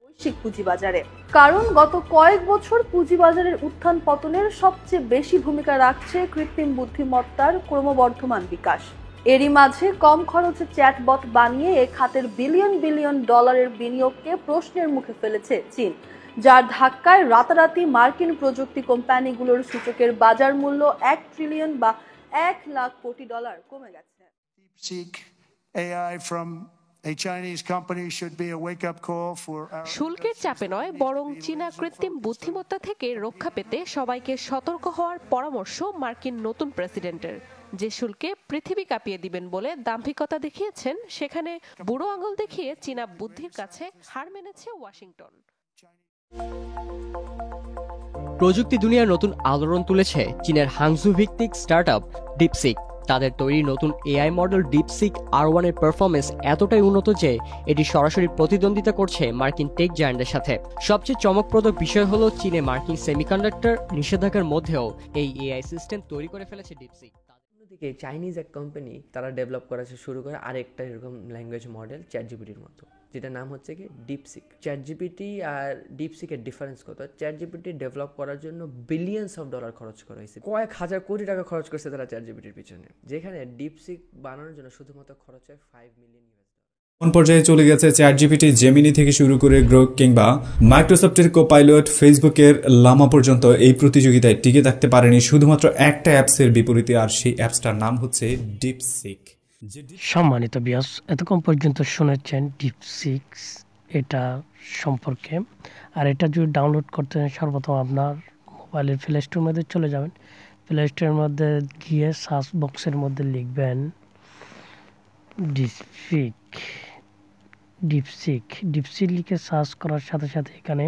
বৈশ্বিক পুঁজিবাজারে। কারণ গত কয়েক বছর পুঁজিবাজারের উত্থান পতনের সবচেয়ে বেশি ভূমিকা রাখছে কৃত্রিম বুদ্ধিমত্তার ক্রমবর্ধমান বিকাশ। এরই মাঝে কম খরচে চ্যাটবট বানিয়ে এ খাতের বিলিয়ন বিলিয়ন ডলারের বিনিয়োগকে প্রশ্নের মুখে ফেলেছে চীন, যার ধাক্কায় রাতারাতি মার্কিন প্রযুক্তি কোম্পানিগুলোর সূচকের বাজার মূল্য 1 ট্রিলিয়ন বা 1 লাখ কোটি ডলার কমে গেছে। শুল্কের চাপে নয়, বরং চীনা কৃত্রিম বুদ্ধিমত্তা থেকে রক্ষা পেতে সবাইকে সতর্ক হওয়ার পরামর্শ মার্কিন নতুন প্রেসিডেন্টের। যে শুল্কে পৃথিবী কাঁপিয়ে দিবেন বলে দাম্ভিকতা দেখিয়েছেন, সেখানে বুড়ো আঙুল দেখিয়ে চীনা বুদ্ধির কাছে হার মেনেছে ওয়াশিংটন। প্রযুক্তি দুনিয়ার নতুন আলোড়ন তুলেছে চীনের হাংজু ভিত্তিক স্টার্টআপ ডিপসিক। তাদের তৈরি নতুন এআই মডেল ডিপসিক R1 এর পারফরমেন্স এতটাই উন্নত যে এটি সরাসরি প্রতিদ্বন্দ্বিতা করছে মার্কিন টেক জায়ান্টদের সাথে। সবচেয়ে চমকপ্রদ বিষয় হলো চীনে মার্কিন সেমিকন্ডাক্টর নিষেধাজ্ঞার মধ্যেও এই এআই সিস্টেম তৈরি করে ফেলেছে ডিপসিক। অন্যদিকে চাইনিজ এক কোম্পানি তারা ডেভেলপ করা শুরু করে আরেকটা এরকম ল্যাঙ্গুয়েজ মডেল চ্যাটজিপিটির মতো, যেটা নাম হচ্ছে কি ডিপসিক। চ্যাটজিপিটি আর ডিপসিকের ডিফারেন্স কত? চ্যাটজিপিটি ডেভেলপ করার জন্য বিলিয়নস অফ ডলার খরচ করা হয়েছে, কয়েক হাজার কোটি টাকা খরচ করছে তারা চ্যাটজিপিটির পিছনে, যেখানে ডিপসিক বানানোর জন্য শুধুমাত্র খরচ হয় $5 মিলিয়ন। কোন পর্যায়ে চলে গেছে চ্যাটজিপিটি, জেমিনি থেকে শুরু করে গ্রোক কিংবা মাইক্রোসফটের কোপাইলট, ফেসবুকের লামা পর্যন্ত এই প্রতিযোগিতায় টিকে থাকতে পারেনি শুধুমাত্র একটা অ্যাপসের বিপরীতে, আর সেই অ্যাপসটার নাম হচ্ছে ডিপসিক। সম্মানিত ভিউয়ার্স, এতক্ষণ পর্যন্ত শুনেছেন ডিপসিক এটা সম্পর্কে। আর এটা যদি ডাউনলোড করতে চান, সর্বপ্রথম আপনার মোবাইলের প্লে স্টোরের মধ্যে চলে যাবেন। প্লে স্টোরের মধ্যে গিয়ে সার্চ বক্সের মধ্যে লিখবেন ডিপসিক লিখে সার্চ করার সাথে সাথে এখানে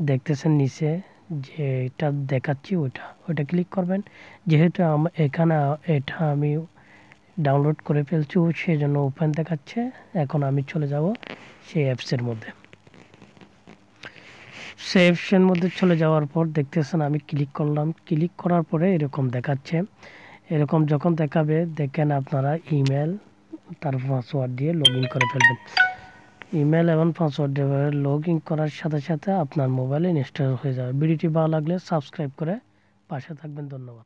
দেখতেছেন নিচে যে এটা দেখাচ্ছি ওইটা ক্লিক করবেন। যেহেতু এখানে এটা আমি ডাউনলোড করে ফেলছি, সেই জন্য ওপেন দেখাচ্ছে। এখন আমি চলে যাব সেই অ্যাপসের মধ্যে। সেই অ্যাপসের মধ্যে চলে যাওয়ার পর দেখতেছেন আমি ক্লিক করলাম। ক্লিক করার পরে এরকম দেখাচ্ছে। এরকম যখন দেখাবে, দেখেন আপনারা ইমেল তার পাসওয়ার্ড দিয়ে লগ ইন করে ফেলবেন। ইমেল এবং পাসওয়ার্ড দিয়ে লগ ইন করার সাথে সাথে আপনার মোবাইলে ইনস্টল হয়ে যাবে। ভিডিওটি ভালো লাগলে সাবস্ক্রাইব করে পাশে থাকবেন। ধন্যবাদ।